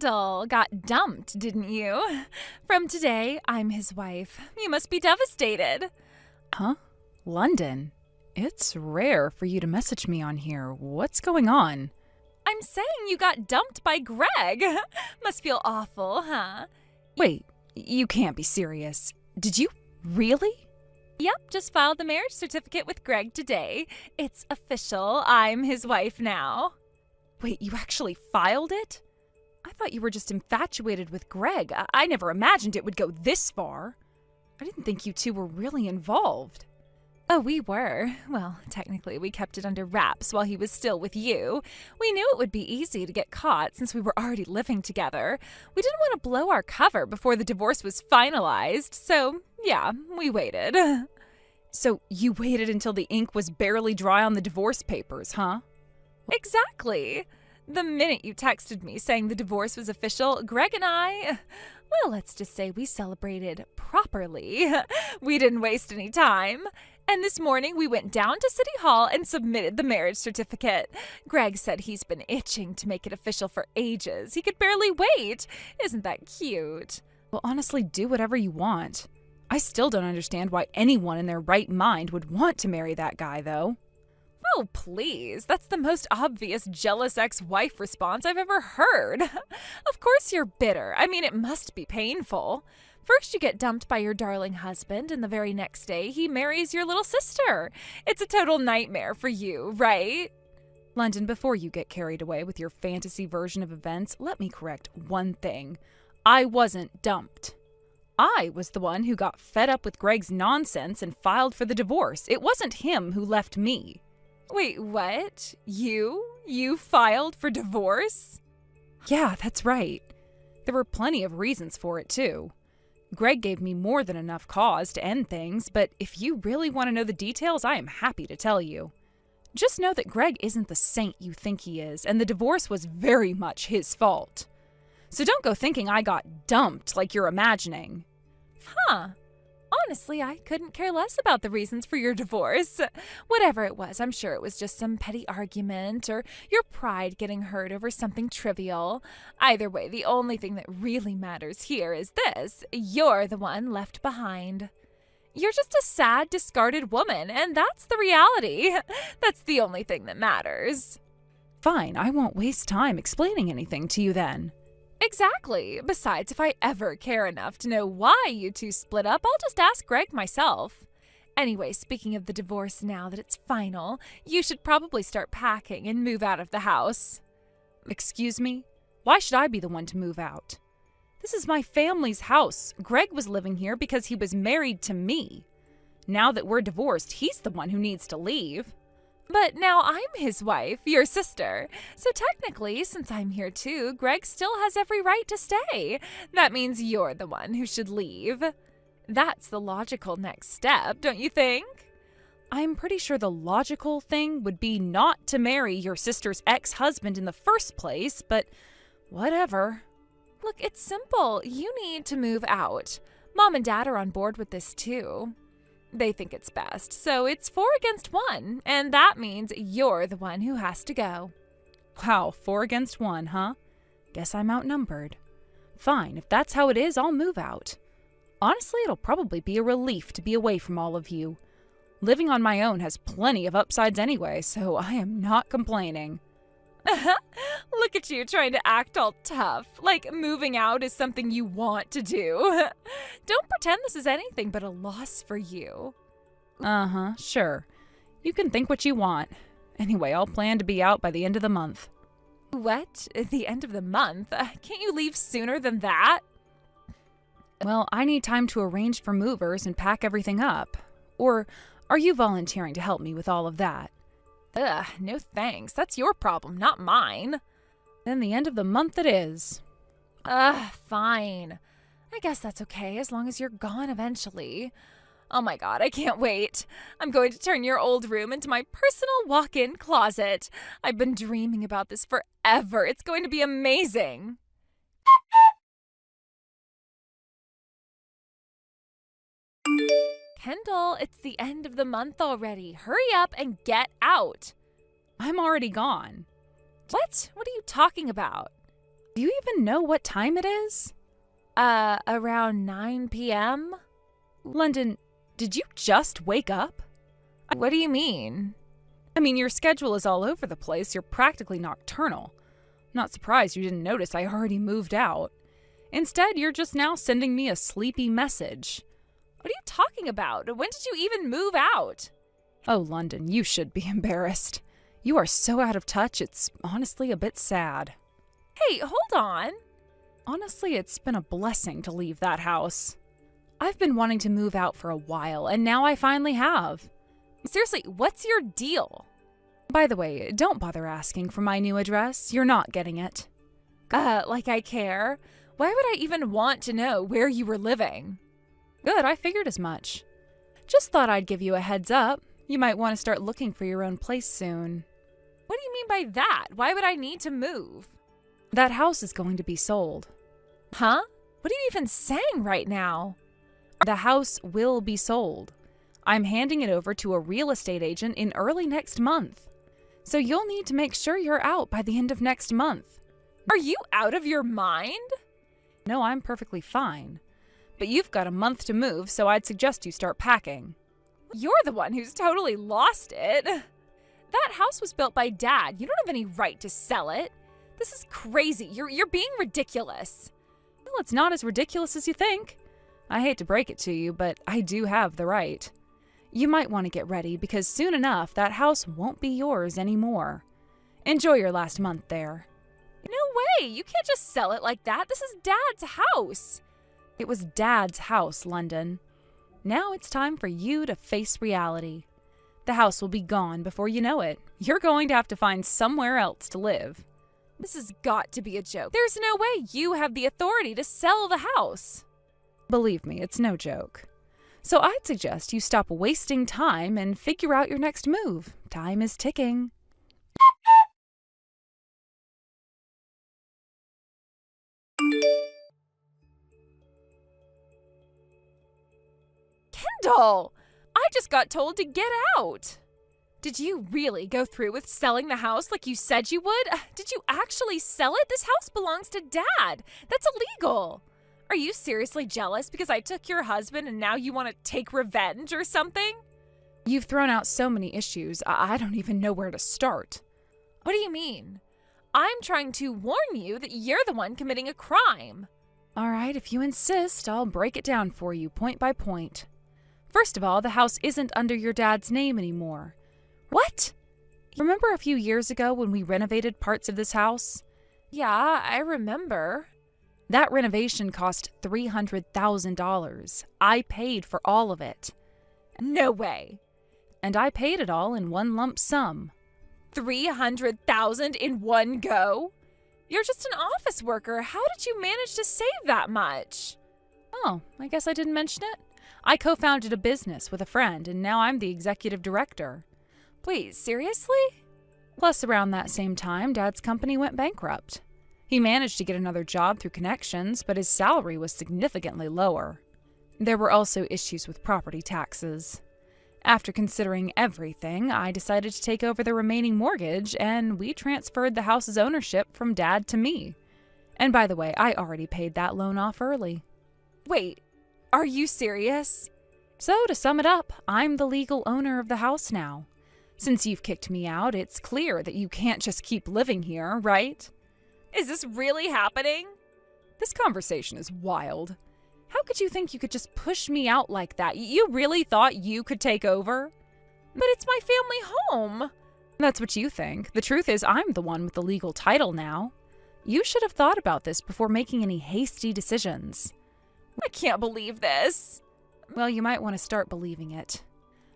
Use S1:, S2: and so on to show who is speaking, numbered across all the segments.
S1: Kendall got dumped, didn't you? From today, I'm his wife. You must be devastated.
S2: Huh? London? It's rare for you to message me on here. What's going on?
S1: I'm saying you got dumped by Greg. Must feel awful, huh?
S2: Wait, you can't be serious. Did you really?
S1: Yep, just filed the marriage certificate with Greg today. It's official. I'm his wife now.
S2: Wait, you actually filed it? I thought you were just infatuated with Greg. I never imagined it would go this far. I didn't think you two were really involved.
S1: Oh, we were. Well, technically, we kept it under wraps while he was still with you. We knew it would be easy to get caught since we were already living together. We didn't want to blow our cover before the divorce was finalized, so yeah, we waited.
S2: So you waited until the ink was barely dry on the divorce papers, huh?
S1: Exactly. The minute you texted me saying the divorce was official, Greg and I, well, let's just say we celebrated properly. We didn't waste any time. And this morning we went down to City Hall and submitted the marriage certificate. Greg said he's been itching to make it official for ages. He could barely wait. Isn't that cute?
S2: Well, honestly, do whatever you want. I still don't understand why anyone in their right mind would want to marry that guy, though.
S1: Oh, please. That's the most obvious jealous ex-wife response I've ever heard. Of course you're bitter. I mean, it must be painful. First you get dumped by your darling husband, and the very next day he marries your little sister. It's a total nightmare for you, right?
S2: London, before you get carried away with your fantasy version of events, let me correct one thing. I wasn't dumped. I was the one who got fed up with Greg's nonsense and filed for the divorce. It wasn't him who left me.
S1: Wait, what? You filed for divorce?
S2: Yeah, that's right. There were plenty of reasons for it, too. Greg gave me more than enough cause to end things, but if you really want to know the details, I am happy to tell you. Just know that Greg isn't the saint you think he is, and the divorce was very much his fault. So don't go thinking I got dumped like you're imagining.
S1: Huh. Honestly, I couldn't care less about the reasons for your divorce. Whatever it was, I'm sure it was just some petty argument or your pride getting hurt over something trivial. Either way, the only thing that really matters here is this. You're the one left behind. You're just a sad, discarded woman, and that's the reality. That's the only thing that matters.
S2: Fine, I won't waste time explaining anything to you then.
S1: Exactly. Besides, if I ever care enough to know why you two split up, I'll just ask Greg myself. Anyway, speaking of the divorce, now that it's final, you should probably start packing and move out of the house.
S2: Excuse me? Why should I be the one to move out? This is my family's house. Greg was living here because he was married to me. Now that we're divorced, he's the one who needs to leave.
S1: But now I'm his wife, your sister. So technically, since I'm here too, Greg still has every right to stay. That means you're the one who should leave. That's the logical next step, don't you think?
S2: I'm pretty sure the logical thing would be not to marry your sister's ex-husband in the first place, but whatever.
S1: Look, it's simple. You need to move out. Mom and Dad are on board with this too. They think it's best, so it's 4 against 1, and that means you're the one who has to go.
S2: Wow, 4 against 1, huh? Guess I'm outnumbered. Fine, if that's how it is, I'll move out. Honestly, it'll probably be a relief to be away from all of you. Living on my own has plenty of upsides anyway, so I am not complaining.
S1: Look at you trying to act all tough, like moving out is something you want to do. Don't pretend this is anything but a loss for you.
S2: Uh-huh, sure. You can think what you want. Anyway, I'll plan to be out by the end of the month.
S1: What? The end of the month? Can't you leave sooner than that?
S2: Well, I need time to arrange for movers and pack everything up. Or are you volunteering to help me with all of that?
S1: Ugh, no thanks. That's your problem, not mine.
S2: Then the end of the month it is.
S1: Fine. I guess that's okay as long as you're gone eventually. Oh my god, I can't wait. I'm going to turn your old room into my personal walk-in closet. I've been dreaming about this forever. It's going to be amazing. Kendall, it's the end of the month already. Hurry up and get out.
S2: I'm already gone.
S1: What? What are you talking about?
S2: Do you even know what time it is?
S1: Around 9 p.m.?
S2: London, did you just wake up?
S1: What do you mean?
S2: I mean, your schedule is all over the place. You're practically nocturnal. Not surprised you didn't notice I already moved out. Instead, you're just now sending me a sleepy message.
S1: What are you talking about? When did you even move out?
S2: Oh, London, you should be embarrassed. You are so out of touch, it's honestly a bit sad.
S1: Hey, hold on.
S2: Honestly, it's been a blessing to leave that house. I've been wanting to move out for a while, and now I finally have.
S1: Seriously, what's your deal?
S2: By the way, don't bother asking for my new address. You're not getting it.
S1: Like I care? Why would I even want to know where you were living?
S2: Good, I figured as much. Just thought I'd give you a heads up. You might want to start looking for your own place soon.
S1: What do you mean by that? Why would I need to move?
S2: That house is going to be sold.
S1: Huh? What are you even saying right now?
S2: The house will be sold. I'm handing it over to a real estate agent in early next month. So you'll need to make sure you're out by the end of next month.
S1: Are you out of your mind?
S2: No, I'm perfectly fine. But you've got a month to move, so I'd suggest you start packing.
S1: You're the one who's totally lost it. That house was built by Dad. You don't have any right to sell it. This is crazy. You're being ridiculous.
S2: Well, it's not as ridiculous as you think. I hate to break it to you, but I do have the right. You might want to get ready because soon enough that house won't be yours anymore. Enjoy your last month there.
S1: No way! You can't just sell it like that. This is Dad's house.
S2: It was Dad's house, London. Now it's time for you to face reality. The house will be gone before you know it. You're going to have to find somewhere else to live.
S1: This has got to be a joke. There's no way you have the authority to sell the house.
S2: Believe me, it's no joke. So I'd suggest you stop wasting time and figure out your next move. Time is ticking.
S1: Kendall! I just got told to get out. Did you really go through with selling the house like you said you would? Did you actually sell it? This house belongs to Dad. That's illegal. Are you seriously jealous because I took your husband and now you want to take revenge or something?
S2: You've thrown out so many issues, I don't even know where to start.
S1: What do you mean? I'm trying to warn you that you're the one committing a crime.
S2: All right, if you insist, I'll break it down for you point by point. First of all, the house isn't under your dad's name anymore.
S1: What?
S2: Remember a few years ago when we renovated parts of this house?
S1: Yeah, I remember.
S2: That renovation cost $300,000. I paid for all of it.
S1: No way.
S2: And I paid it all in one lump sum.
S1: $300,000 in one go? You're just an office worker. How did you manage to save that much?
S2: Oh, I guess I didn't mention it. I co-founded a business with a friend, and now I'm the executive director.
S1: Wait, seriously?
S2: Plus, around that same time, Dad's company went bankrupt. He managed to get another job through connections, but his salary was significantly lower. There were also issues with property taxes. After considering everything, I decided to take over the remaining mortgage, and we transferred the house's ownership from Dad to me. And by the way, I already paid that loan off early.
S1: Wait, are you serious?
S2: So, to sum it up, I'm the legal owner of the house now. Since you've kicked me out, it's clear that you can't just keep living here, right?
S1: Is this really happening?
S2: This conversation is wild. How could you think you could just push me out like that? You really thought you could take over?
S1: But it's my family home.
S2: That's what you think. The truth is, I'm the one with the legal title now. You should have thought about this before making any hasty decisions.
S1: I can't believe this.
S2: Well, you might want to start believing it.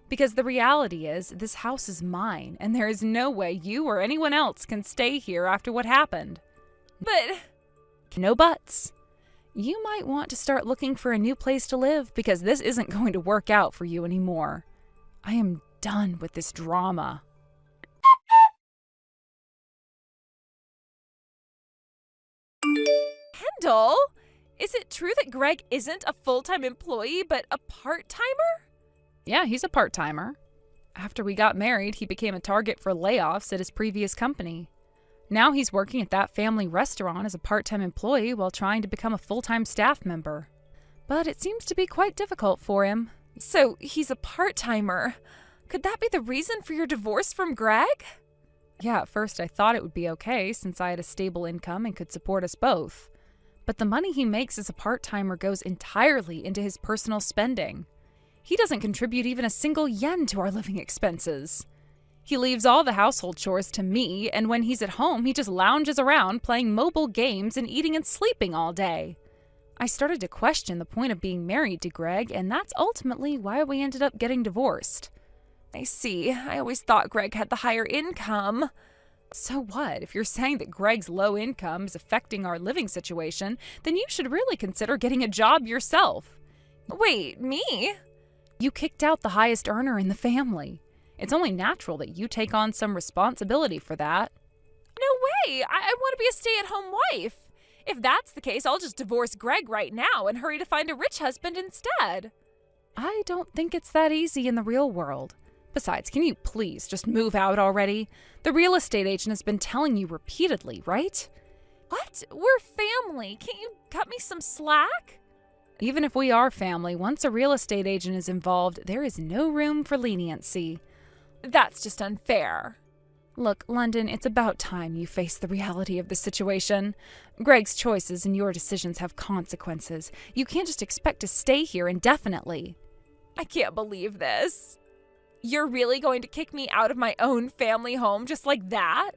S2: Because the reality is, this house is mine, and there is no way you or anyone else can stay here after what happened.
S1: But...
S2: No buts. You might want to start looking for a new place to live because this isn't going to work out for you anymore. I am done with this drama.
S1: Kendall, is it true that Greg isn't a full-time employee but a part-timer?
S2: Yeah, he's a part-timer. After we got married, he became a target for layoffs at his previous company. Now he's working at that family restaurant as a part-time employee while trying to become a full-time staff member. But it seems to be quite difficult for him.
S1: So he's a part-timer. Could that be the reason for your divorce from Greg?
S2: Yeah, at first I thought it would be okay since I had a stable income and could support us both. But the money he makes as a part-timer goes entirely into his personal spending. He doesn't contribute even a single yen to our living expenses. He leaves all the household chores to me, and when he's at home, he just lounges around playing mobile games and eating and sleeping all day. I started to question the point of being married to Greg, and that's ultimately why we ended up getting divorced.
S1: I see. I always thought Greg had the higher income.
S2: So what? If you're saying that Greg's low income is affecting our living situation, then you should really consider getting a job yourself.
S1: Wait, me?
S2: You kicked out the highest earner in the family. It's only natural that you take on some responsibility for that.
S1: No way! I want to be a stay-at-home wife. If that's the case, I'll just divorce Greg right now and hurry to find a rich husband instead.
S2: I don't think it's that easy in the real world. Besides, can you please just move out already? The real estate agent has been telling you repeatedly, right?
S1: What? We're family. Can't you cut me some slack?
S2: Even if we are family, once a real estate agent is involved, there is no room for leniency.
S1: That's just unfair.
S2: Look, London, it's about time you face the reality of the situation. Greg's choices and your decisions have consequences. You can't just expect to stay here indefinitely.
S1: I can't believe this. You're really going to kick me out of my own family home just like that?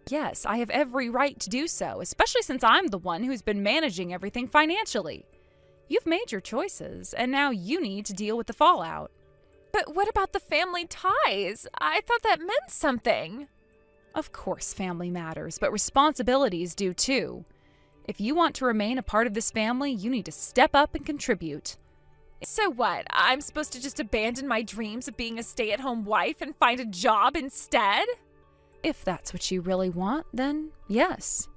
S2: Yes, I have every right to do so, especially since I'm the one who's been managing everything financially. You've made your choices, and now you need to deal with the fallout.
S1: But what about the family ties? I thought that meant something.
S2: Of course family matters, but responsibilities do too. If you want to remain a part of this family, you need to step up and contribute.
S1: So what? I'm supposed to just abandon my dreams of being a stay-at-home wife and find a job instead?
S2: If that's what you really want, then yes.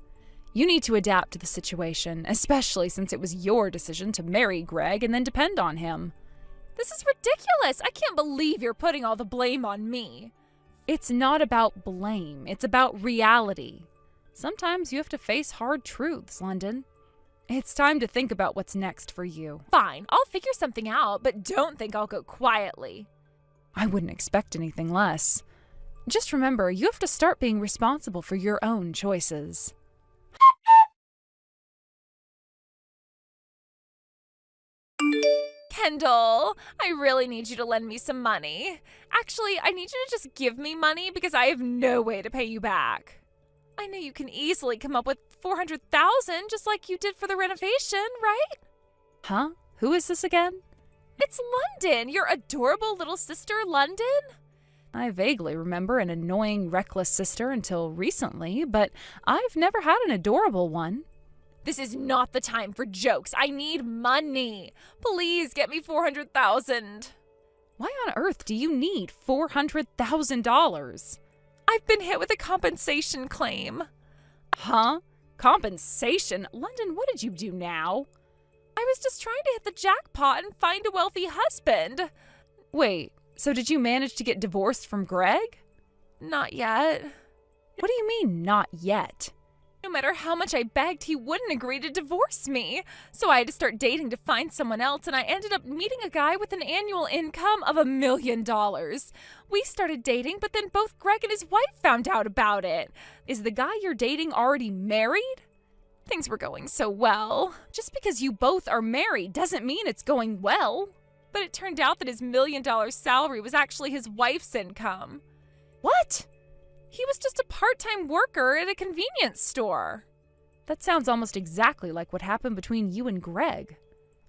S2: You need to adapt to the situation, especially since it was your decision to marry Greg and then depend on him.
S1: This is ridiculous. I can't believe you're putting all the blame on me.
S2: It's not about blame. It's about reality. Sometimes you have to face hard truths, London. It's time to think about what's next for you.
S1: Fine, I'll figure something out, but don't think I'll go quietly.
S2: I wouldn't expect anything less. Just remember, you have to start being responsible for your own choices.
S1: Kendall, I really need you to lend me some money. Actually, I need you to just give me money because I have no way to pay you back. I know you can easily come up with $400,000 just like you did for the renovation, right?
S2: Huh? Who is this again?
S1: It's London, your adorable little sister, London.
S2: I vaguely remember an annoying, reckless sister until recently, but I've never had an adorable one.
S1: This is not the time for jokes. I need money. Please get me $400,000.
S2: Why on earth do you need $400,000?
S1: I've been hit with a compensation claim.
S2: Huh? Compensation? London, what did you do now?
S1: I was just trying to hit the jackpot and find a wealthy husband.
S2: Wait, so did you manage to get divorced from Greg?
S1: Not yet.
S2: What do you mean, not yet?
S1: No matter how much I begged, he wouldn't agree to divorce me. So I had to start dating to find someone else, and I ended up meeting a guy with an annual income of $1 million. We started dating, but then both Greg and his wife found out about it.
S2: Is the guy you're dating already married?
S1: Things were going so well.
S2: Just because you both are married doesn't mean it's going well.
S1: But it turned out that his $1 million salary was actually his wife's income.
S2: What?
S1: He was just a part-time worker at a convenience store.
S2: That sounds almost exactly like what happened between you and Greg.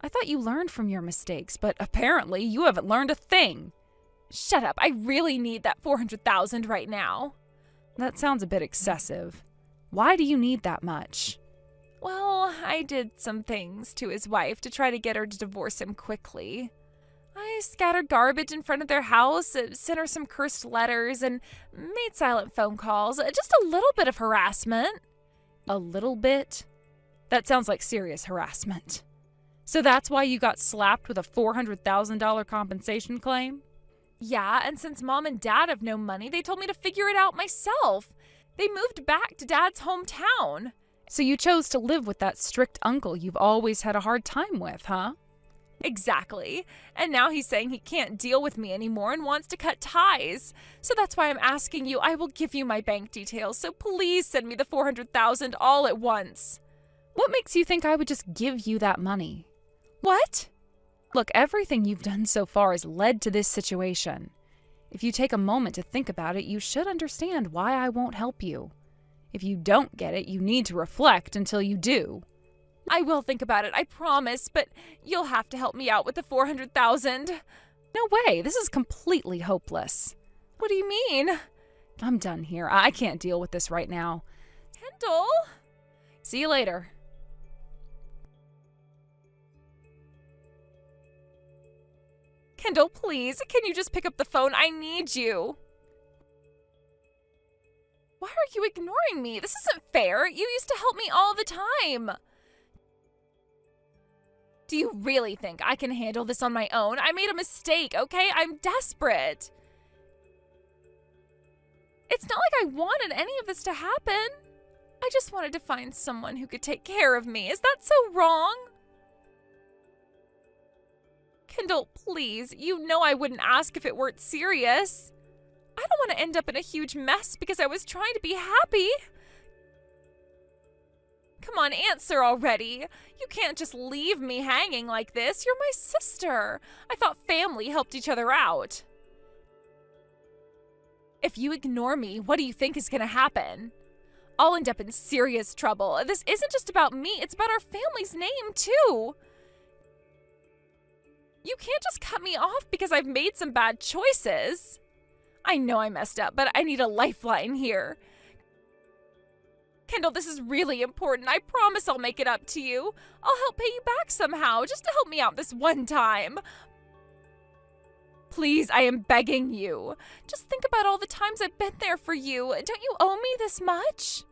S2: I thought you learned from your mistakes, but apparently you haven't learned a thing.
S1: Shut up. I really need that $400,000 right now.
S2: That sounds a bit excessive. Why do you need that much?
S1: Well, I did some things to his wife to try to get her to divorce him quickly. I scattered garbage in front of their house, sent her some cursed letters, and made silent phone calls. Just a little bit of harassment.
S2: A little bit? That sounds like serious harassment. So that's why you got slapped with a $400,000 compensation claim?
S1: Yeah, and since Mom and Dad have no money, they told me to figure it out myself. They moved back to Dad's hometown.
S2: So you chose to live with that strict uncle you've always had a hard time with, huh?
S1: Exactly. And now he's saying he can't deal with me anymore and wants to cut ties. So that's why I'm asking you. I will give you my bank details, so please send me the $400,000 all at once.
S2: What makes you think I would just give you that money?
S1: What?
S2: Look, everything you've done so far has led to this situation. If you take a moment to think about it, you should understand why I won't help you. If you don't get it, you need to reflect until you do.
S1: I will think about it, I promise, but you'll have to help me out with the $400,000.
S2: No way, this is completely hopeless.
S1: What do you mean?
S2: I'm done here. I can't deal with this right now.
S1: Kendall?
S2: See you later.
S1: Kendall, please, can you just pick up the phone? I need you. Why are you ignoring me? This isn't fair. You used to help me all the time. Do you really think I can handle this on my own? I made a mistake, okay? I'm desperate. It's not like I wanted any of this to happen. I just wanted to find someone who could take care of me. Is that so wrong? Kendall, please, you know I wouldn't ask if it weren't serious. I don't want to end up in a huge mess because I was trying to be happy. Come on, answer already. You can't just leave me hanging like this. You're my sister. I thought family helped each other out. If you ignore me, what do you think is going to happen? I'll end up in serious trouble. This isn't just about me, it's about our family's name, too. You can't just cut me off because I've made some bad choices. I know I messed up, but I need a lifeline here. Kendall, this is really important. I promise I'll make it up to you. I'll help pay you back somehow, just to help me out this one time. Please, I am begging you. Just think about all the times I've been there for you. Don't you owe me this much?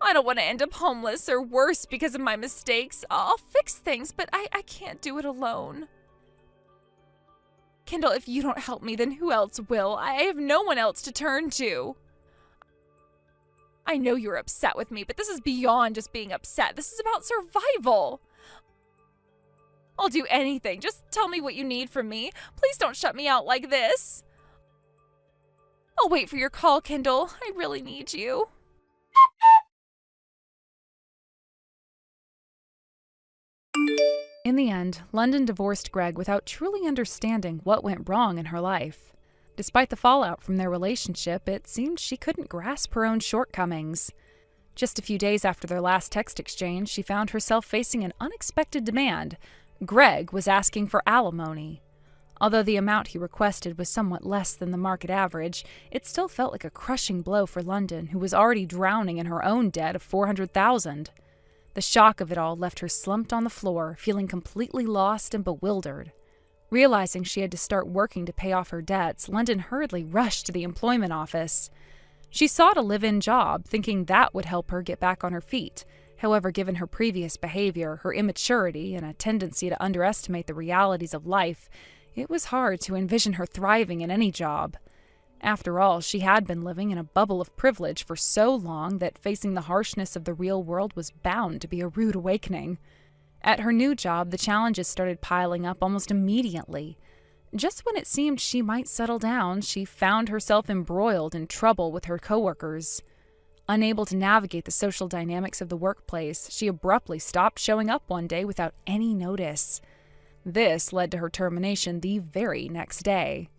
S1: I don't want to end up homeless or worse because of my mistakes. I'll fix things, but I can't do it alone. Kendall, if you don't help me, then who else will? I have no one else to turn to. I know you're upset with me, but this is beyond just being upset. This is about survival. I'll do anything. Just tell me what you need from me. Please don't shut me out like this. I'll wait for your call, Kendall. I really need you.
S2: In the end, London divorced Greg without truly understanding what went wrong in her life. Despite the fallout from their relationship, it seemed she couldn't grasp her own shortcomings. Just a few days after their last text exchange, she found herself facing an unexpected demand. Greg was asking for alimony. Although the amount he requested was somewhat less than the market average, it still felt like a crushing blow for London, who was already drowning in her own debt of $400,000. The shock of it all left her slumped on the floor, feeling completely lost and bewildered. Realizing she had to start working to pay off her debts, London hurriedly rushed to the employment office. She sought a live-in job, thinking that would help her get back on her feet. However, given her previous behavior, her immaturity, and a tendency to underestimate the realities of life, it was hard to envision her thriving in any job. After all, she had been living in a bubble of privilege for so long that facing the harshness of the real world was bound to be a rude awakening. At her new job, the challenges started piling up almost immediately. Just when it seemed she might settle down, she found herself embroiled in trouble with her coworkers. Unable to navigate the social dynamics of the workplace, she abruptly stopped showing up one day without any notice. This led to her termination the very next day.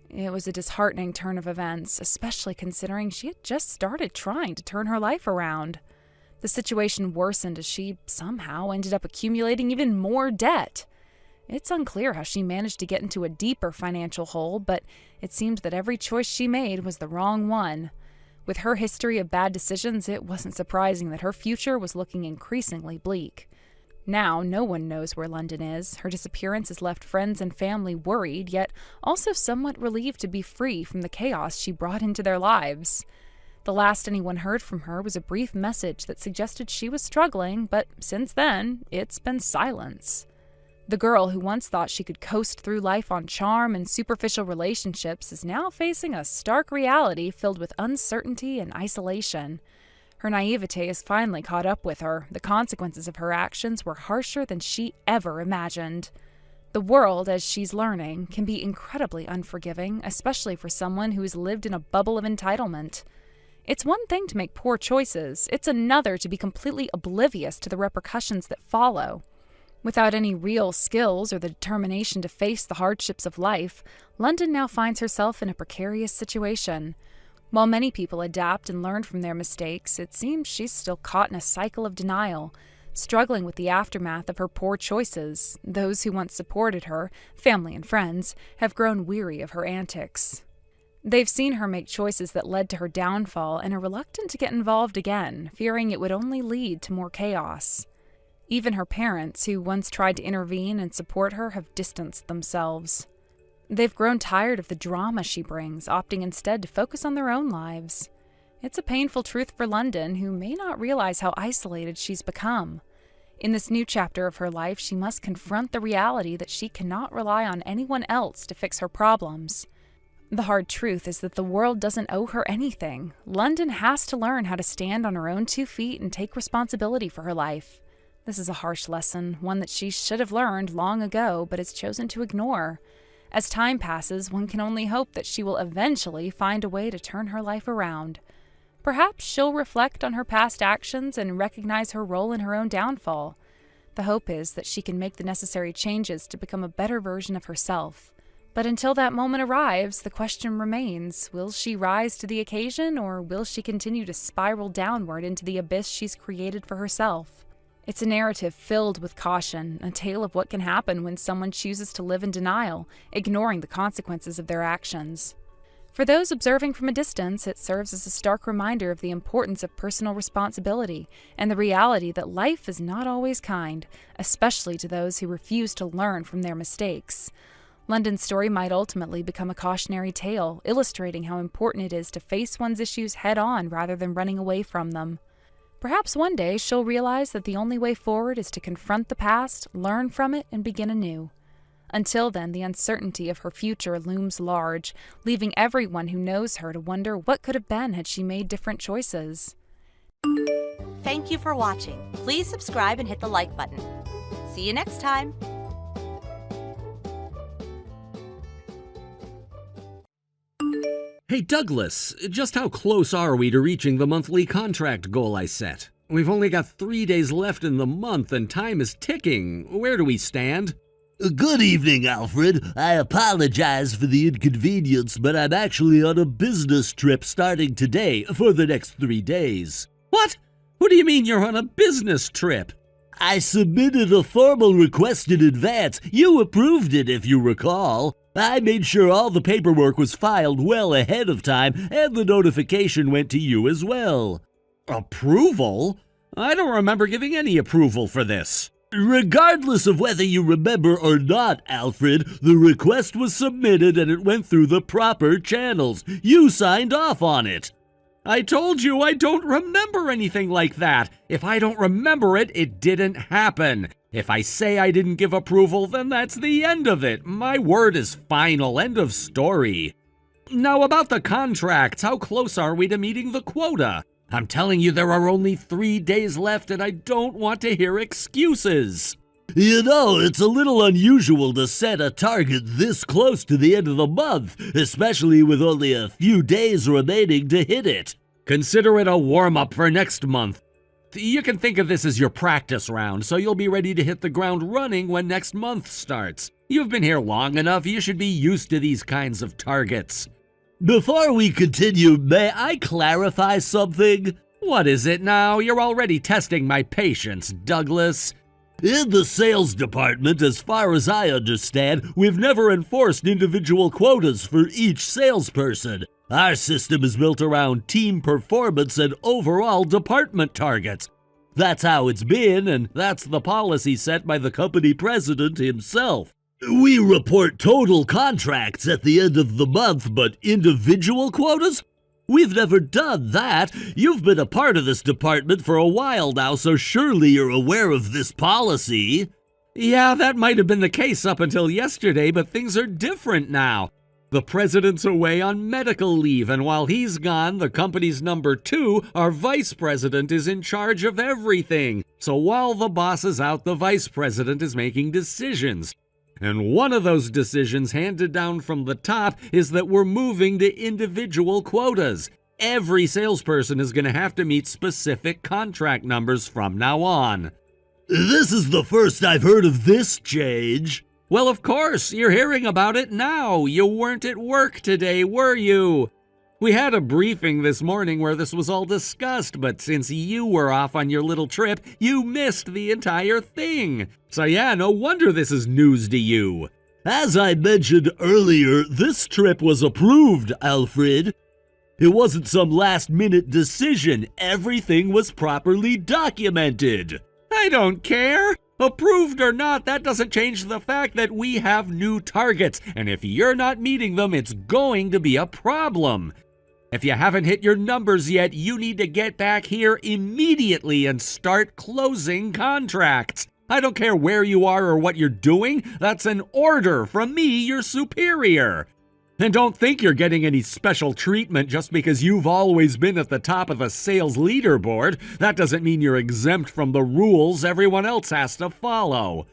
S2: It was a disheartening turn of events, especially considering she had just started trying to turn her life around. The situation worsened as she somehow ended up accumulating even more debt. It's unclear how she managed to get into a deeper financial hole, but it seemed that every choice she made was the wrong one. With her history of bad decisions, it wasn't surprising that her future was looking increasingly bleak. Now, no one knows where London is. Her disappearance has left friends and family worried, yet also somewhat relieved to be free from the chaos she brought into their lives. The last anyone heard from her was a brief message that suggested she was struggling, but since then, it's been silence. The girl who once thought she could coast through life on charm and superficial relationships is now facing a stark reality filled with uncertainty and isolation. Her naivete has finally caught up with her. The consequences of her actions were harsher than she ever imagined. The world, as she's learning, can be incredibly unforgiving, especially for someone who has lived in a bubble of entitlement. It's one thing to make poor choices, it's another to be completely oblivious to the repercussions that follow. Without any real skills or the determination to face the hardships of life, London now finds herself in a precarious situation. While many people adapt and learn from their mistakes, it seems she's still caught in a cycle of denial, struggling with the aftermath of her poor choices. Those who once supported her, family and friends, have grown weary of her antics. They've seen her make choices that led to her downfall and are reluctant to get involved again, fearing it would only lead to more chaos. Even her parents, who once tried to intervene and support her, have distanced themselves. They've grown tired of the drama she brings, opting instead to focus on their own lives. It's a painful truth for London, who may not realize how isolated she's become. In this new chapter of her life, she must confront the reality that she cannot rely on anyone else to fix her problems. The hard truth is that the world doesn't owe her anything. London has to learn how to stand on her own 2 feet and take responsibility for her life. This is a harsh lesson, one that she should have learned long ago, but has chosen to ignore. As time passes, one can only hope that she will eventually find a way to turn her life around. Perhaps she'll reflect on her past actions and recognize her role in her own downfall. The hope is that she can make the necessary changes to become a better version of herself. But until that moment arrives, the question remains, will she rise to the occasion, or will she continue to spiral downward into the abyss she's created for herself? It's a narrative filled with caution, a tale of what can happen when someone chooses to live in denial, ignoring the consequences of their actions. For those observing from a distance, it serves as a stark reminder of the importance of personal responsibility and the reality that life is not always kind, especially to those who refuse to learn from their mistakes. London's story might ultimately become a cautionary tale, illustrating how important it is to face one's issues head-on rather than running away from them. Perhaps one day she'll realize that the only way forward is to confront the past, learn from it, and begin anew. Until then, the uncertainty of her future looms large, leaving everyone who knows her to wonder what could have been had she made different choices.
S3: Thank you for watching. Please subscribe and hit the like button. See you next time.
S4: Hey Douglas, just how close are we to reaching the monthly contract goal I set? We've only got 3 days left in the month and time is ticking. Where do we stand?
S5: Good evening, Alfred. I apologize for the inconvenience, but I'm actually on a business trip starting today for the next 3 days.
S4: What? What do you mean you're on a business trip?
S5: I submitted a formal request in advance. You approved it, if you recall. I made sure all the paperwork was filed well ahead of time, and the notification went to you as well.
S4: Approval? I don't remember giving any approval for this.
S5: Regardless of whether you remember or not, Alfred, the request was submitted and it went through the proper channels. You signed off on it.
S4: I told you I don't remember anything like that. If I don't remember it, it didn't happen. If I say I didn't give approval, then that's the end of it. My word is final. End of story. Now about the contracts, how close are we to meeting the quota? I'm telling you there are only 3 days left and I don't want to hear excuses.
S5: You know, it's a little unusual to set a target this close to the end of the month, especially with only a few days remaining to hit it.
S4: Consider it a warm-up for next month. You can think of this as your practice round, so you'll be ready to hit the ground running when next month starts. You've been here long enough, you should be used to these kinds of targets.
S5: Before we continue, may I clarify something?
S4: What is it now? You're already testing my patience, Douglas.
S5: In the sales department, as far as I understand, we've never enforced individual quotas for each salesperson. Our system is built around team performance and overall department targets. That's how it's been, and that's the policy set by the company president himself. We report total contracts at the end of the month, but individual quotas? We've never done that. You've been a part of this department for a while now, so surely you're aware of this policy.
S4: Yeah, that might have been the case up until yesterday, but things are different now. The president's away on medical leave, and while he's gone, the company's number 2, our vice president, is in charge of everything. So while the boss is out, the vice president is making decisions. And one of those decisions handed down from the top is that we're moving to individual quotas. Every salesperson is going to have to meet specific contract numbers from now on.
S5: This is the first I've heard of this change.
S4: Well, of course, you're hearing about it now. You weren't at work today, were you? We had a briefing this morning where this was all discussed, but since you were off on your little trip, you missed the entire thing. So yeah, no wonder this is news to you.
S5: As I mentioned earlier, this trip was approved, Alfred. It wasn't some last-minute decision. Everything was properly documented.
S4: I don't care. Approved or not, that doesn't change the fact that we have new targets, and if you're not meeting them, it's going to be a problem. If you haven't hit your numbers yet, you need to get back here immediately and start closing contracts. I don't care where you are or what you're doing, that's an order from me, your superior. And don't think you're getting any special treatment just because you've always been at the top of the sales leaderboard. That doesn't mean you're exempt from the rules everyone else has to follow.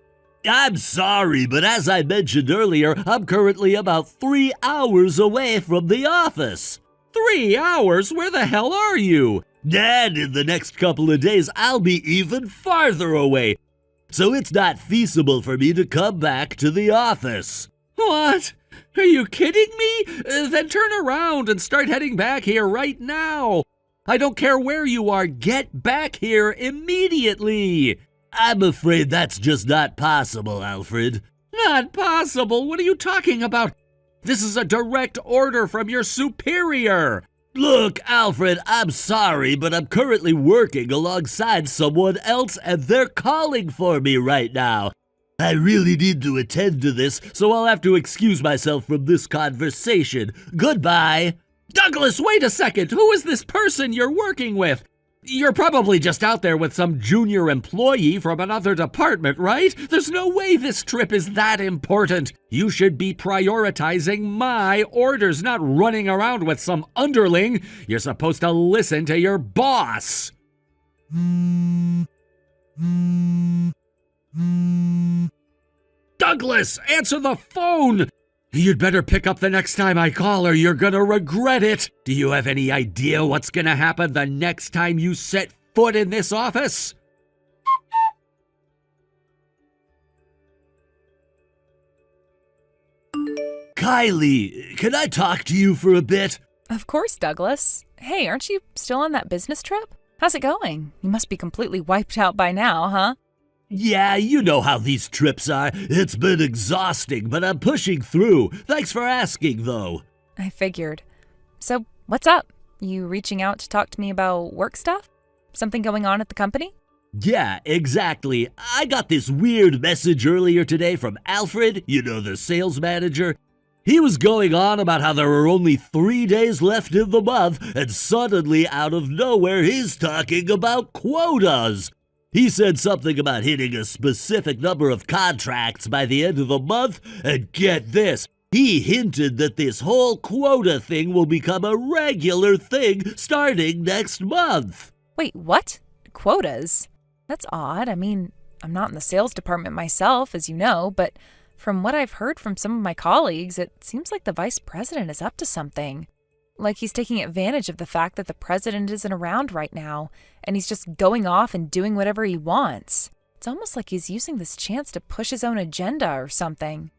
S5: I'm sorry, but as I mentioned earlier, I'm currently about 3 hours away from the office.
S4: 3 hours? Where the hell are you?
S5: And in the next couple of days, I'll be even farther away. So it's not feasible for me to come back to the office.
S4: What? Are you kidding me? Then turn around and start heading back here right now. I don't care where you are, get back here immediately.
S5: I'm afraid that's just not possible, Alfred.
S4: Not possible? What are you talking about? This is a direct order from your superior.
S5: Look, Alfred, I'm sorry, but I'm currently working alongside someone else and they're calling for me right now. I really need to attend to this, so I'll have to excuse myself from this conversation. Goodbye.
S4: Douglas, wait a second. Who is this person you're working with? You're probably just out there with some junior employee from another department, right? There's no way this trip is that important. You should be prioritizing my orders, not running around with some underling. You're supposed to listen to your boss. Douglas, answer the phone! You'd better pick up the next time I call or you're gonna regret it. Do you have any idea what's gonna happen the next time you set foot in this office?
S5: Kylie, can I talk to you for a bit?
S2: Of course, Douglas. Hey, aren't you still on that business trip? How's it going? You must be completely wiped out by now, huh?
S5: Yeah, you know how these trips are. It's been exhausting, but I'm pushing through. Thanks for asking, though.
S2: I figured. So, what's up? You reaching out to talk to me about work stuff? Something going on at the company?
S5: Yeah, exactly. I got this weird message earlier today from Alfred, you know, the sales manager. He was going on about how there were only 3 days left in the month, and suddenly, out of nowhere, he's talking about quotas. He said something about hitting a specific number of contracts by the end of the month, and get this, he hinted that this whole quota thing will become a regular thing starting next month.
S2: Wait, what? Quotas? That's odd. I mean, I'm not in the sales department myself, as you know, but from what I've heard from some of my colleagues, it seems like the vice president is up to something. Like he's taking advantage of the fact that the president isn't around right now, and he's just going off and doing whatever he wants. It's almost like he's using this chance to push his own agenda or something.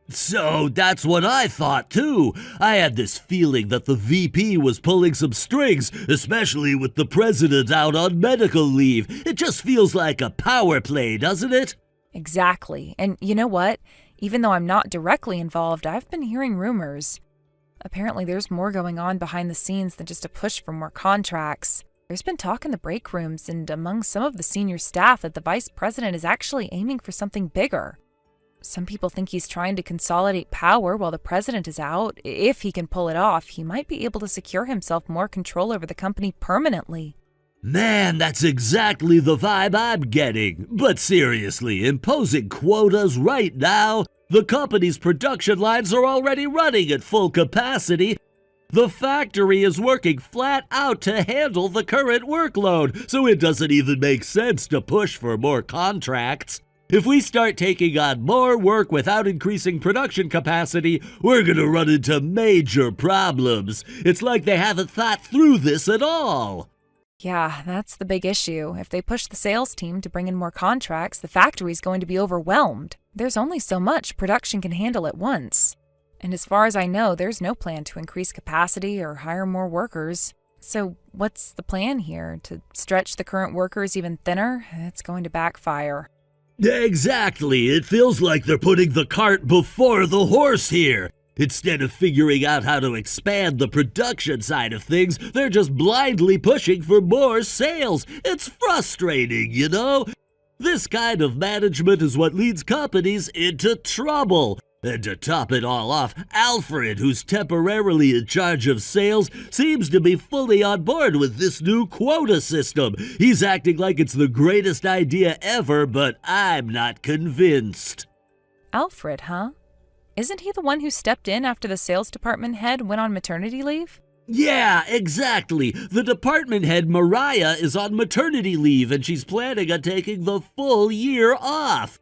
S5: So that's what I thought too. I had this feeling that the VP was pulling some strings, especially with the president out on medical leave. It just feels like a power play, doesn't it?
S2: Exactly. And you know what? Even though I'm not directly involved, I've been hearing rumors. Apparently there's more going on behind the scenes than just a push for more contracts. There's been talk in the break rooms and among some of the senior staff that the vice president is actually aiming for something bigger. Some people think he's trying to consolidate power while the president is out. If he can pull it off, he might be able to secure himself more control over the company permanently.
S5: Man, that's exactly the vibe I'm getting. But seriously, imposing quotas right now? The company's production lines are already running at full capacity. The factory is working flat out to handle the current workload, so it doesn't even make sense to push for more contracts. If we start taking on more work without increasing production capacity, we're gonna run into major problems. It's like they haven't thought through this at all.
S2: Yeah, that's the big issue. If they push the sales team to bring in more contracts, the factory's going to be overwhelmed. There's only so much production can handle at once. And as far as I know, there's no plan to increase capacity or hire more workers. So what's the plan here? To stretch the current workers even thinner? It's going to backfire.
S5: Exactly. It feels like they're putting the cart before the horse here. Instead of figuring out how to expand the production side of things, they're just blindly pushing for more sales. It's frustrating, you know? This kind of management is what leads companies into trouble. And to top it all off, Alfred, who's temporarily in charge of sales, seems to be fully on board with this new quota system. He's acting like it's the greatest idea ever, but I'm not convinced.
S2: Alfred, huh? Isn't he the one who stepped in after the sales department head went on maternity leave?
S5: Yeah, exactly. The department head, Mariah, is on maternity leave and she's planning on taking the full year off.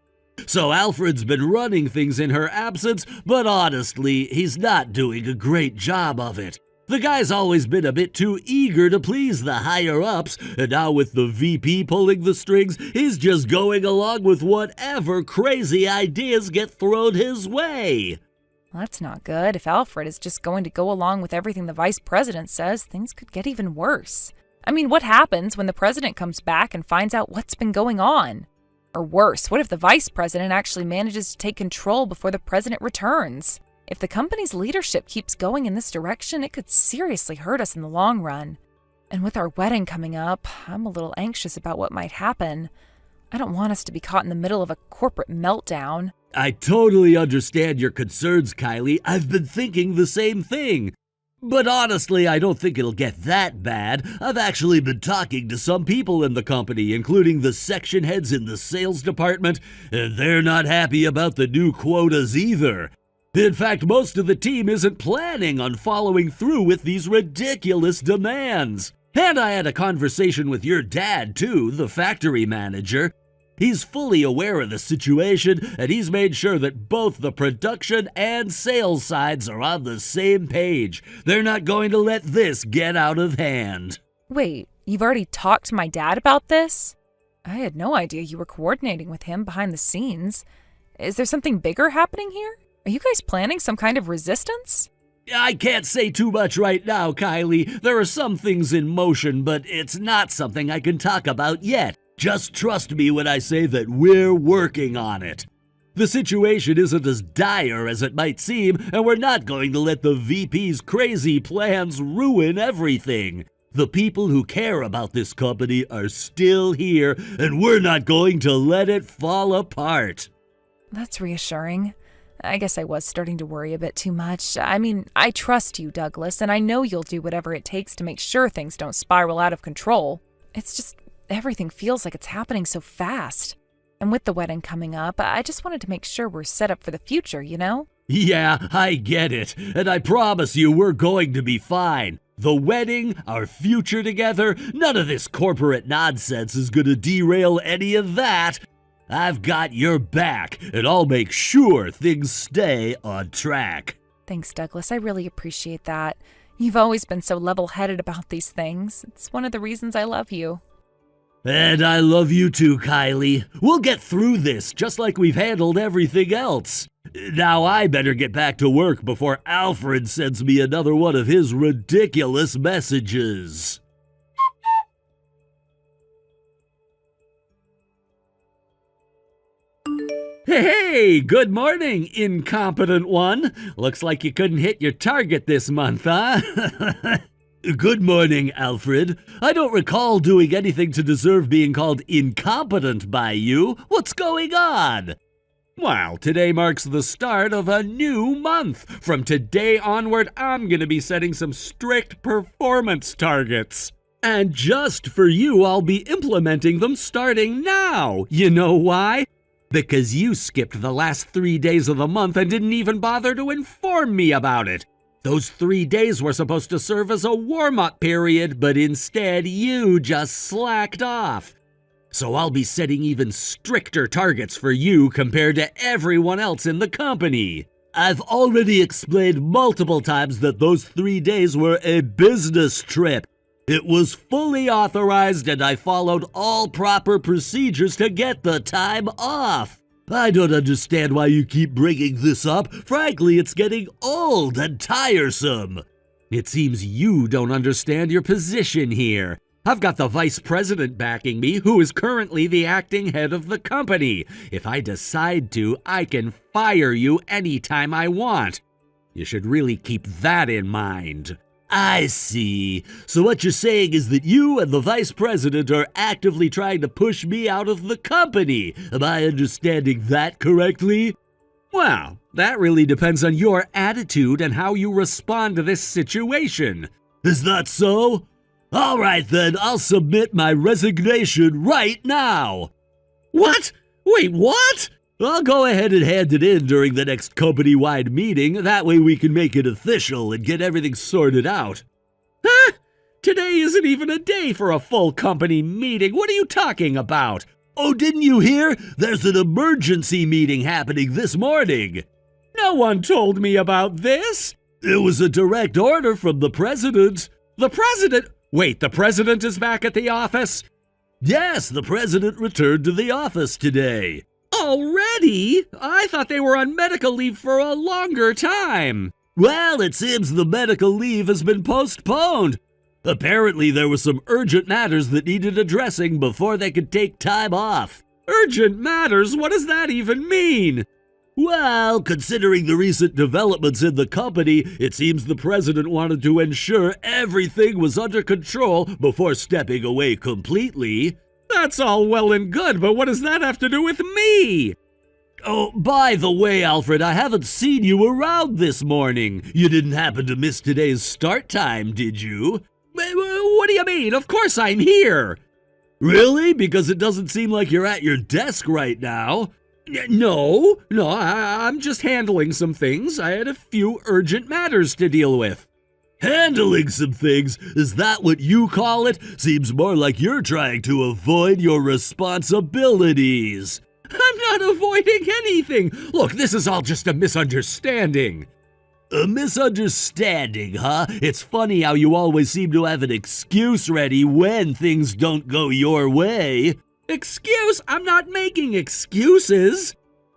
S5: So Alfred's been running things in her absence, but honestly, he's not doing a great job of it. The guy's always been a bit too eager to please the higher-ups, and now with the VP pulling the strings, he's just going along with whatever crazy ideas get thrown his way.
S2: Well, that's not good. If Alfred is just going to go along with everything the vice president says, things could get even worse. I mean, what happens when the president comes back and finds out what's been going on? Or worse, what if the vice president actually manages to take control before the president returns? If the company's leadership keeps going in this direction, it could seriously hurt us in the long run. And with our wedding coming up, I'm a little anxious about what might happen. I don't want us to be caught in the middle of a corporate meltdown.
S5: I totally understand your concerns, Kylie. I've been thinking the same thing. But honestly, I don't think it'll get that bad. I've actually been talking to some people in the company, including the section heads in the sales department, and they're not happy about the new quotas either. In fact, most of the team isn't planning on following through with these ridiculous demands. And I had a conversation with your dad, too, the factory manager. He's fully aware of the situation, and he's made sure that both the production and sales sides are on the same page. They're not going to let this get out of hand.
S2: Wait, you've already talked to my dad about this? I had no idea you were coordinating with him behind the scenes. Is there something bigger happening here? Are you guys planning some kind of resistance?
S5: I can't say too much right now, Kylie. There are some things in motion, but it's not something I can talk about yet. Just trust me when I say that we're working on it. The situation isn't as dire as it might seem, and we're not going to let the VP's crazy plans ruin everything. The people who care about this company are still here, and we're not going to let it fall apart.
S2: That's reassuring. I guess I was starting to worry a bit too much. I mean, I trust you, Douglas, and I know you'll do whatever it takes to make sure things don't spiral out of control. It's just everything feels like it's happening so fast. And with the wedding coming up, I just wanted to make sure we're set up for the future, you know?
S5: Yeah, I get it, and I promise you we're going to be fine. The wedding, our future together, none of this corporate nonsense is going to derail any of that. I've got your back, and I'll make sure things stay on track.
S2: Thanks, Douglas. I really appreciate that. You've always been so level-headed about these things. It's one of the reasons I love you.
S5: And I love you too, Kylie. We'll get through this, just like we've handled everything else. Now I better get back to work before Alfred sends me another one of his ridiculous messages. Hey, good morning, incompetent one. Looks like you couldn't hit your target this month, huh? Good morning, Alfred. I don't recall doing anything to deserve being called incompetent by you. What's going on? Well, today marks the start of a new month. From today onward, I'm going to be setting some strict performance targets.
S4: And just for you, I'll be implementing them starting now. You know why? Because you skipped the last 3 days of the month and didn't even bother to inform me about it. Those 3 days were supposed to serve as a warm-up period, but instead you just slacked off. So I'll be setting even stricter targets for you compared to everyone else in the company.
S5: I've already explained multiple times that those 3 days were a business trip. It was fully authorized and I followed all proper procedures to get the time off. I don't understand why you keep bringing this up. Frankly, it's getting old and tiresome.
S4: It seems you don't understand your position here. I've got the vice president backing me, who is currently the acting head of the company. If I decide to, I can fire you anytime I want. You should really keep that in mind.
S5: I see. So what you're saying is that you and the vice president are actively trying to push me out of the company. Am I understanding that correctly?
S4: Well, that really depends on your attitude and how you respond to this situation.
S5: Is that so? All right then, I'll submit my resignation right now.
S4: What? Wait, what?
S5: I'll go ahead and hand it in during the next company-wide meeting. That way we can make it official and get everything sorted out.
S4: Huh? Today isn't even a day for a full company meeting. What are you talking about?
S5: Oh, didn't you hear? There's an emergency meeting happening this morning.
S4: No one told me about this.
S5: It was a direct order from the president.
S4: The president? Wait, the president is back at the office?
S5: Yes, the president returned to the office today.
S4: Already? I thought they were on medical leave for a longer time.
S5: Well, it seems the medical leave has been postponed. Apparently, there were some urgent matters that needed addressing before they could take time off.
S4: Urgent matters? What does that even mean?
S5: Well, considering the recent developments in the company, it seems the president wanted to ensure everything was under control before stepping away completely.
S4: That's all well and good, but what does that have to do with me?
S5: Oh, by the way, Alfred, I haven't seen you around this morning. You didn't happen to miss today's start time, did you?
S4: What do you mean? Of course I'm here.
S5: Really? Because it doesn't seem like you're at your desk right now.
S4: No, I'm just handling some things. I had a few urgent matters to deal with.
S5: Handling some things? Is that what you call it? Seems more like you're trying to avoid your responsibilities.
S4: I'm not avoiding anything. Look, this is all just a misunderstanding.
S5: A misunderstanding, huh? It's funny how you always seem to have an excuse ready when things don't go your way.
S4: Excuse? I'm not making excuses.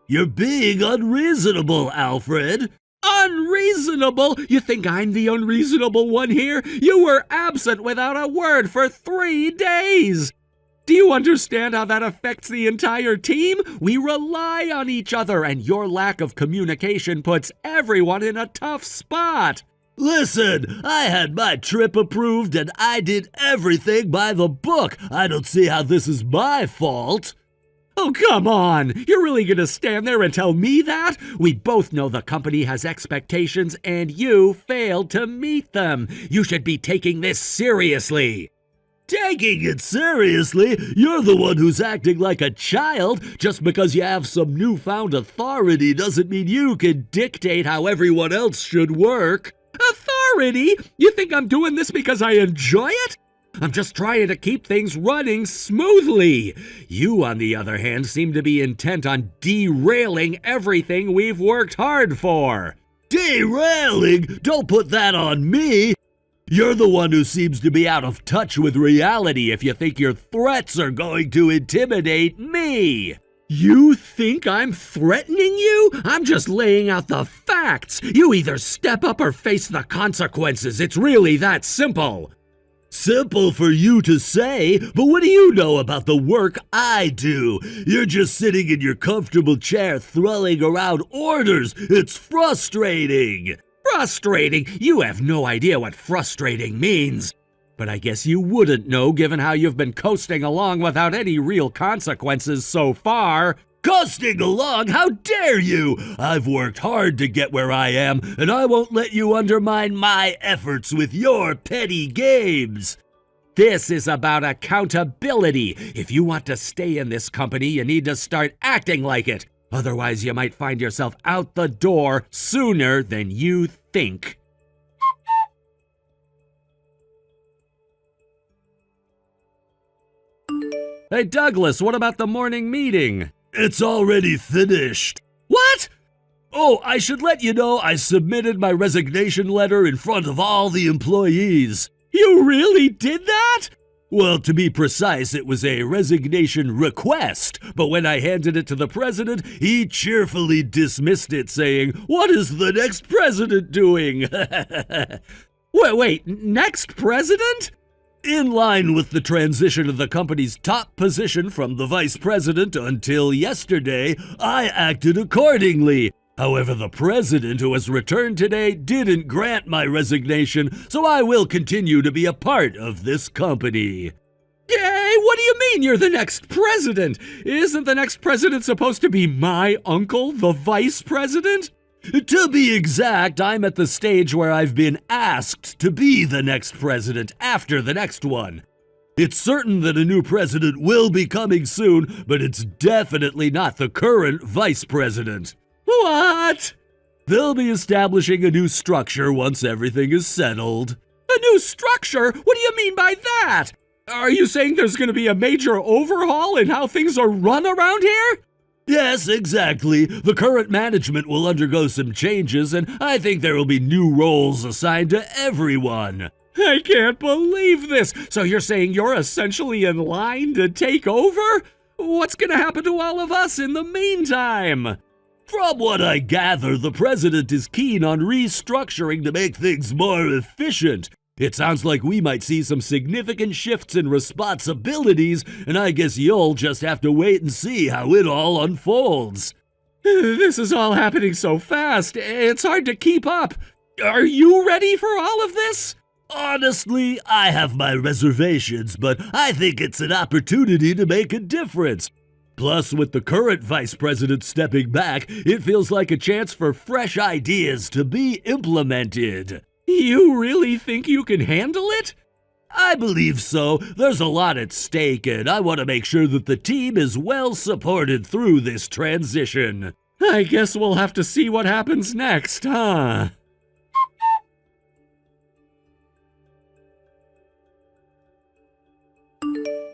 S5: You're being unreasonable, Alfred.
S4: Unreasonable? You think I'm the unreasonable one here? You were absent without a word for 3 days. Do you understand how that affects the entire team? We rely on each other, and your lack of communication puts everyone in a tough spot.
S5: Listen, I had my trip approved and I did everything by the book. I don't see how this is my fault.
S4: Oh, come on! You're really gonna stand there and tell me that? We both know the company has expectations and you failed to meet them. You should be taking this seriously.
S5: Taking it seriously? You're the one who's acting like a child. Just because you have some newfound authority doesn't mean you can dictate how everyone else should work.
S4: Authority? You think I'm doing this because I enjoy it? I'm just trying to keep things running smoothly. You, on the other hand, seem to be intent on derailing everything we've worked hard for.
S5: Derailing? Don't put that on me. You're the one who seems to be out of touch with reality if you think your threats are going to intimidate me.
S4: You think I'm threatening you? I'm just laying out the facts. You either step up or face the consequences. It's really that simple.
S5: Simple for you to say, but what do you know about the work I do? You're just sitting in your comfortable chair throwing around orders. It's frustrating.
S4: Frustrating? You have no idea what frustrating means. But I guess you wouldn't know given how you've been coasting along without any real consequences so far.
S5: Coasting along? How dare you! I've worked hard to get where I am, and I won't let you undermine my efforts with your petty games.
S4: This is about accountability. If you want to stay in this company, you need to start acting like it. Otherwise, you might find yourself out the door sooner than you think. Hey, Douglas, what about the morning meeting?
S5: It's already finished.
S4: What?
S5: Oh, I should let you know I submitted my resignation letter in front of all the employees.
S4: You really did that?
S5: Well, to be precise, it was a resignation request, but when I handed it to the president, he cheerfully dismissed it, saying, "What is the next president doing?"
S4: Wait, next president?
S5: In line with the transition of the company's top position from the vice president until yesterday, I acted accordingly. However, the president, who has returned today, didn't grant my resignation, so I will continue to be a part of this company.
S4: Hey, what do you mean you're the next president? Isn't the next president supposed to be my uncle, the vice president?
S5: To be exact, I'm at the stage where I've been asked to be the next president after the next one. It's certain that a new president will be coming soon, but it's definitely not the current vice president.
S4: What?
S5: They'll be establishing a new structure once everything is settled.
S4: A new structure? What do you mean by that? Are you saying there's going to be a major overhaul in how things are run around here?
S5: Yes, exactly. The current management will undergo some changes, and I think there will be new roles assigned to everyone.
S4: I can't believe this. So you're saying you're essentially in line to take over? What's going to happen to all of us in the meantime?
S5: From what I gather, the president is keen on restructuring to make things more efficient. It sounds like we might see some significant shifts in responsibilities, and I guess you'll just have to wait and see how it all unfolds.
S4: This is all happening so fast, it's hard to keep up. Are you ready for all of this?
S5: Honestly, I have my reservations, but I think it's an opportunity to make a difference. Plus, with the current vice president stepping back, it feels like a chance for fresh ideas to be implemented.
S4: You really think you can handle it?
S5: I believe so. There's a lot at stake, and I want to make sure that the team is well supported through this transition.
S4: I guess we'll have to see what happens next, huh?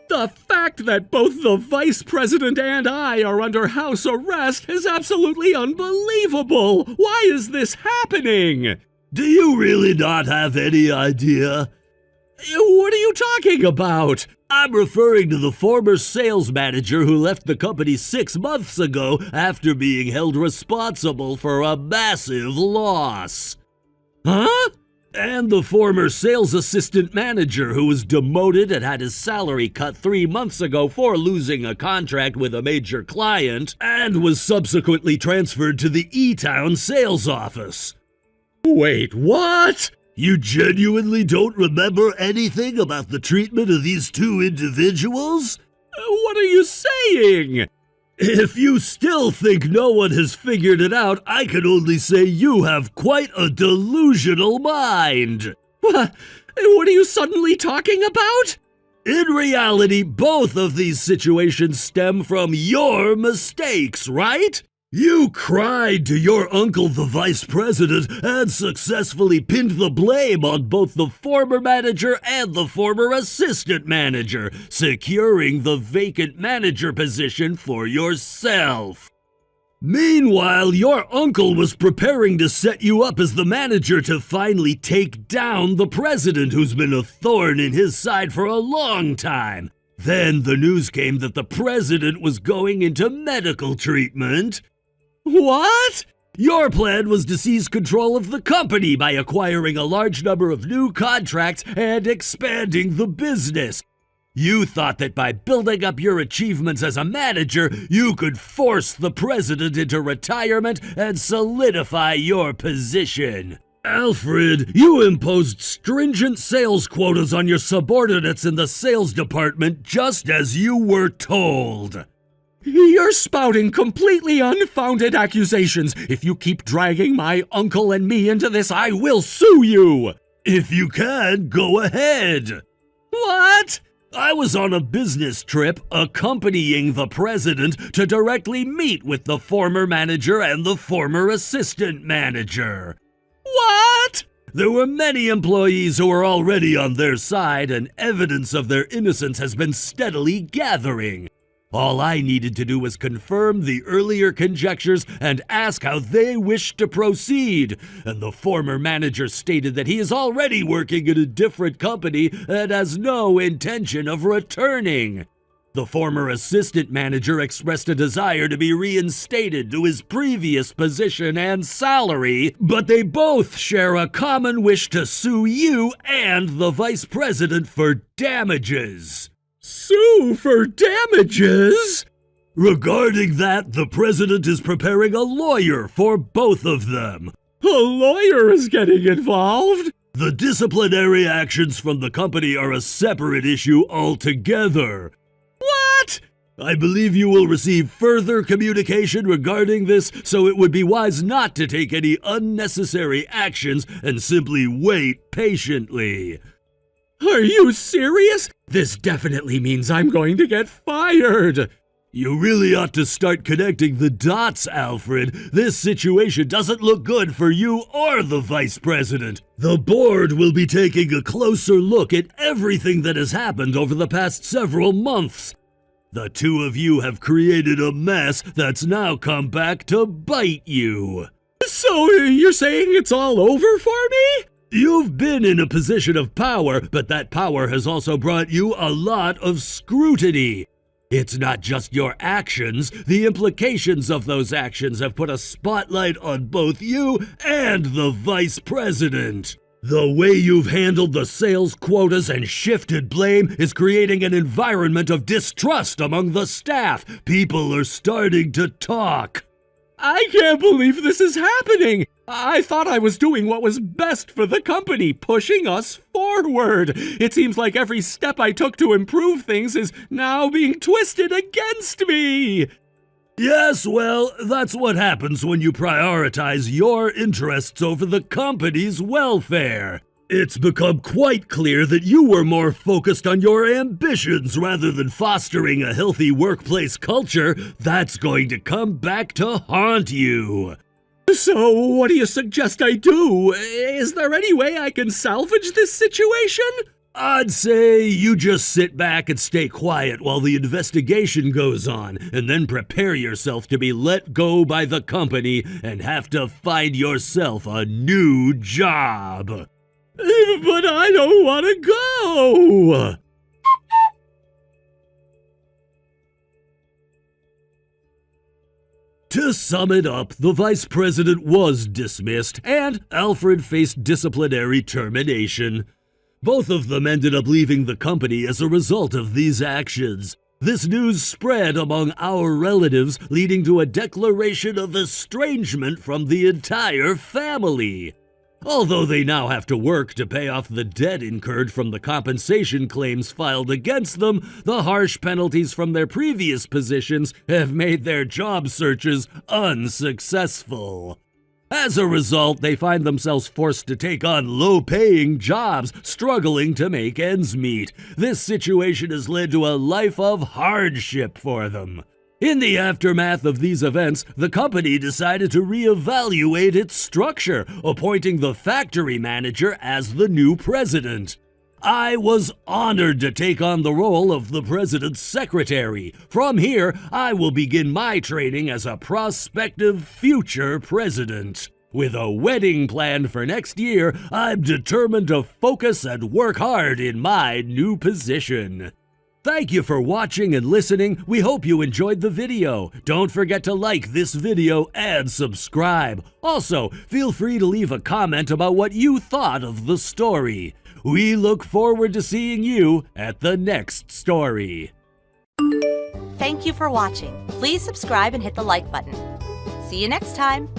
S4: The fact that both the vice president and I are under house arrest is absolutely unbelievable! Why is this happening?
S5: Do you really not have any idea?
S4: What are you talking about?
S5: I'm referring to the former sales manager who left the company 6 months ago after being held responsible for a massive loss.
S4: Huh?
S5: And the former sales assistant manager who was demoted and had his salary cut 3 months ago for losing a contract with a major client and was subsequently transferred to the E-Town sales office.
S4: Wait, what?
S5: You genuinely don't remember anything about the treatment of these two individuals?
S4: What are you saying?
S5: If you still think no one has figured it out, I can only say you have quite a delusional mind.
S4: What are you suddenly talking about?
S5: In reality, both of these situations stem from your mistakes, right? You cried to your uncle, the vice president, and successfully pinned the blame on both the former manager and the former assistant manager, securing the vacant manager position for yourself. Meanwhile, your uncle was preparing to set you up as the manager to finally take down the president, who's been a thorn in his side for a long time. Then the news came that the president was going into medical treatment.
S4: What?
S5: Your plan was to seize control of the company by acquiring a large number of new contracts and expanding the business. You thought that by building up your achievements as a manager, you could force the president into retirement and solidify your position. Alfred, you imposed stringent sales quotas on your subordinates in the sales department just as you were told.
S4: You're spouting completely unfounded accusations. If you keep dragging my uncle and me into this, I will sue you.
S5: If you can, go ahead.
S4: What?
S5: I was on a business trip accompanying the president to directly meet with the former manager and the former assistant manager.
S4: What?
S5: There were many employees who were already on their side, and evidence of their innocence has been steadily gathering. All I needed to do was confirm the earlier conjectures and ask how they wished to proceed, and the former manager stated that he is already working in a different company and has no intention of returning. The former assistant manager expressed a desire to be reinstated to his previous position and salary, but they both share a common wish to sue you and the vice president for damages.
S4: Sue for damages?
S5: Regarding that, the president is preparing a lawyer for both of them.
S4: A lawyer is getting involved?
S5: The disciplinary actions from the company are a separate issue altogether.
S4: What?
S5: I believe you will receive further communication regarding this, so it would be wise not to take any unnecessary actions and simply wait patiently.
S4: Are you serious? This definitely means I'm going to get fired.
S5: You really ought to start connecting the dots, Alfred. This situation doesn't look good for you or the vice president. The board will be taking a closer look at everything that has happened over the past several months. The two of you have created a mess that's now come back to bite you.
S4: So you're saying it's all over for me?
S5: You've been in a position of power, but that power has also brought you a lot of scrutiny. It's not just your actions. The implications of those actions have put a spotlight on both you and the vice president. The way you've handled the sales quotas and shifted blame is creating an environment of distrust among the staff. People are starting to talk.
S4: I can't believe this is happening. I thought I was doing what was best for the company, pushing us forward. It seems like every step I took to improve things is now being twisted against me.
S5: Yes, well, that's what happens when you prioritize your interests over the company's welfare. It's become quite clear that you were more focused on your ambitions rather than fostering a healthy workplace culture. That's going to come back to haunt you.
S4: So what do you suggest I do? Is there any way I can salvage this situation?
S5: I'd say you just sit back and stay quiet while the investigation goes on, and then prepare yourself to be let go by the company and have to find yourself a new job.
S4: But I don't want to go!
S5: To sum it up, the vice president was dismissed, and Alfred faced disciplinary termination. Both of them ended up leaving the company as a result of these actions. This news spread among our relatives, leading to a declaration of estrangement from the entire family. Although they now have to work to pay off the debt incurred from the compensation claims filed against them, the harsh penalties from their previous positions have made their job searches unsuccessful. As a result, they find themselves forced to take on low-paying jobs, struggling to make ends meet. This situation has led to a life of hardship for them. In the aftermath of these events, the company decided to reevaluate its structure, appointing the factory manager as the new president. I was honored to take on the role of the president's secretary. From here, I will begin my training as a prospective future president. With a wedding planned for next year, I'm determined to focus and work hard in my new position. Thank you for watching and listening. We hope you enjoyed the video. Don't forget to like this video and subscribe. Also, feel free to leave a comment about what you thought of the story. We look forward to seeing you at the next story.
S3: Thank you for watching. Please subscribe and hit the like button. See you next time.